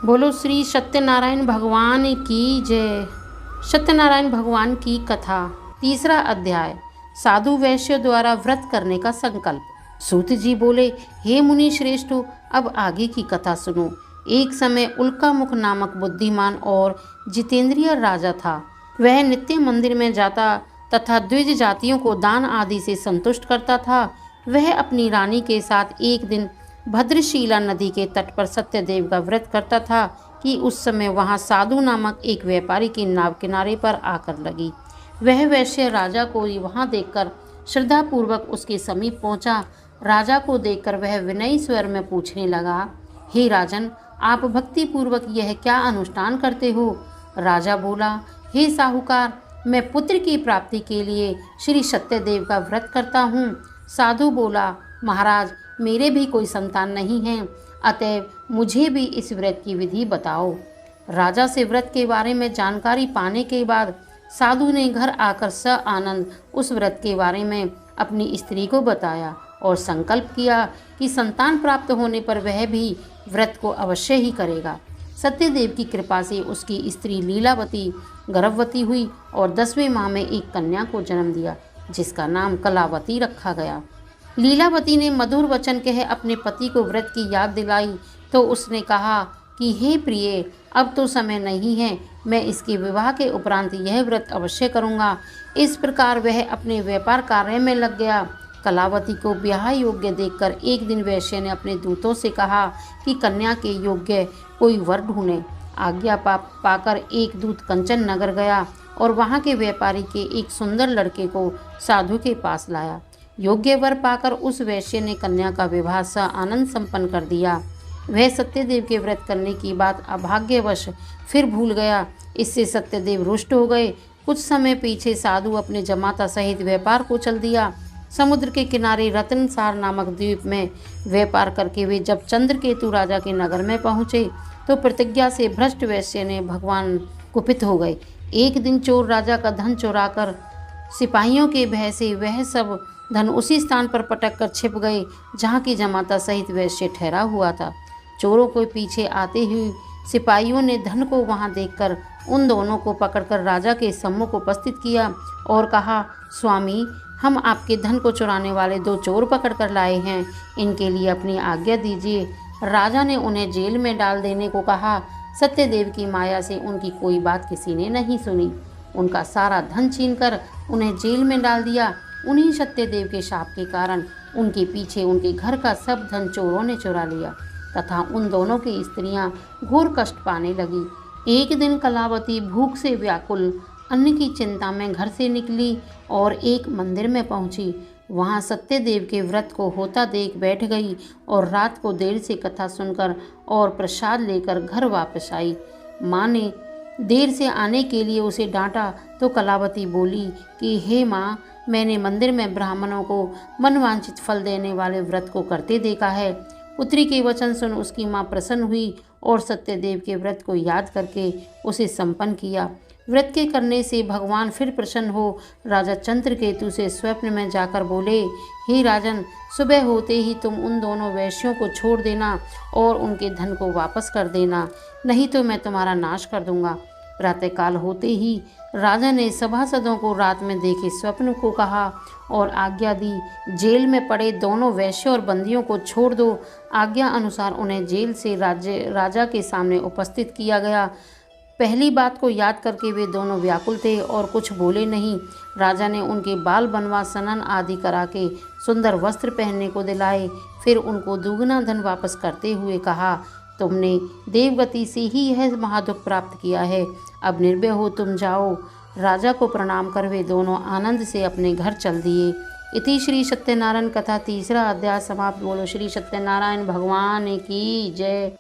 बोलो श्री सत्यनारायण भगवान की जय। सत्यनारायण भगवान की कथा। तीसरा अध्याय। साधु वैश्य द्वारा व्रत करने का संकल्प। सूत जी बोले, हे मुनि श्रेष्ठो, अब आगे की कथा सुनो। एक समय उल्कामुख नामक बुद्धिमान और जितेंद्रिय राजा था। वह नित्य मंदिर में जाता तथा द्विज जातियों को दान आदि से संतुष्ट करता था। वह अपनी रानी के साथ एक दिन भद्रशीला नदी के तट पर सत्यदेव का व्रत करता था कि उस समय वहां साधु नामक एक व्यापारी की नाव किनारे पर आकर लगी। वह वैश्य राजा को वहां देखकर श्रद्धापूर्वक उसके समीप पहुंचा। राजा को देखकर वह विनयी स्वर में पूछने लगा, हे राजन, आप भक्ति पूर्वक यह क्या अनुष्ठान करते हो? राजा बोला, हे साहूकार, मैं पुत्र की प्राप्ति के लिए श्री सत्यदेव का व्रत करता हूँ। साधु बोला, महाराज, मेरे भी कोई संतान नहीं है, अतएव मुझे भी इस व्रत की विधि बताओ। राजा से व्रत के बारे में जानकारी पाने के बाद साधु ने घर आकर सआनंद उस व्रत के बारे में अपनी स्त्री को बताया और संकल्प किया कि संतान प्राप्त होने पर वह भी व्रत को अवश्य ही करेगा। सत्यदेव की कृपा से उसकी स्त्री लीलावती गर्भवती हुई और 10वें माह में एक कन्या को जन्म दिया, जिसका नाम कलावती रखा गया। लीलावती ने मधुर वचन कह अपने पति को व्रत की याद दिलाई तो उसने कहा कि हे प्रिय, अब तो समय नहीं है, मैं इसके विवाह के उपरांत यह व्रत अवश्य करूँगा। इस प्रकार वह अपने व्यापार कार्य में लग गया। कलावती को ब्याह योग्य देखकर एक दिन वैश्य ने अपने दूतों से कहा कि कन्या के योग्य कोई वर ढूंढे। आज्ञा पाकर एक दूत कंचन नगर गया और वहाँ के व्यापारी के एक सुंदर लड़के को साधु के पास लाया। योग्य वर पाकर उस वैश्य ने कन्या का विवाह आनंद संपन्न कर दिया। वह सत्यदेव के व्रत करने की बात अभाग्यवश फिर भूल गया। इससे सत्यदेव रुष्ट हो गए। कुछ समय पीछे साधु अपने जमाता सहित व्यापार को चल दिया। समुद्र के किनारे रत्नसार नामक द्वीप में व्यापार करके वे जब चंद्रकेतु राजा के नगर में पहुँचे तो प्रतिज्ञा से भ्रष्ट वैश्य ने भगवान कुपित हो गए। एक दिन चोर राजा का धन चुराकर सिपाहियों के भय से वह सब धन उसी स्थान पर पटक कर छिप गए जहाँ की जमाता सहित वैश्य ठहरा हुआ था। चोरों को पीछे आते हुए सिपाहियों ने धन को वहां देखकर उन दोनों को पकड़कर राजा के सम्मुख उपस्थित किया और कहा, स्वामी, हम आपके धन को चुराने वाले 2 चोर पकड़कर लाए हैं, इनके लिए अपनी आज्ञा दीजिए। राजा ने उन्हें जेल में डाल देने को कहा। सत्यदेव की माया से उनकी कोई बात किसी ने नहीं सुनी। उनका सारा धन छीनकर उन्हें जेल में डाल दिया। उन्हीं सत्यदेव के शाप के कारण उनके पीछे उनके घर का सब धन चोरों ने चुरा लिया तथा उन दोनों की स्त्रियां घोर कष्ट पाने लगी। एक दिन कलावती भूख से व्याकुल अन्न की चिंता में घर से निकली और एक मंदिर में पहुंची। वहां सत्यदेव के व्रत को होता देख बैठ गई और रात को देर से कथा सुनकर और प्रसाद लेकर घर वापस आई। माँ ने देर से आने के लिए उसे डांटा तो कलावती बोली कि हे माँ, मैंने मंदिर में ब्राह्मणों को मनवांछित फल देने वाले व्रत को करते देखा है। पुत्री के वचन सुन उसकी माँ प्रसन्न हुई और सत्यदेव के व्रत को याद करके उसे संपन्न किया। व्रत के करने से भगवान फिर प्रसन्न हो राजा चंद्रकेतु से स्वप्न में जाकर बोले, हे राजन, सुबह होते ही तुम उन दोनों वैश्यों को छोड़ देना और उनके धन को वापस कर देना, नहीं तो मैं तुम्हारा नाश कर दूंगा। प्रातःकाल होते ही राजा ने सभासदों को रात में देखे स्वप्न को कहा और आज्ञा दी, जेल में पड़े दोनों वैश्य और बंदियों को छोड़ दो। आज्ञा अनुसार उन्हें जेल से राजा के सामने उपस्थित किया गया। पहली बात को याद करके वे दोनों व्याकुल थे और कुछ बोले नहीं। राजा ने उनके बाल बनवा सनन आदि करा के सुंदर वस्त्र पहनने को दिलाए। फिर उनको दुगना धन वापस करते हुए कहा, तुमने देवगति से ही यह महादुख प्राप्त किया है, अब निर्भय हो तुम जाओ। राजा को प्रणाम कर वे दोनों आनंद से अपने घर चल दिए। इति श्री सत्यनारायण कथा तीसरा अध्याय समाप्त। बोलो श्री सत्यनारायण भगवान की जय।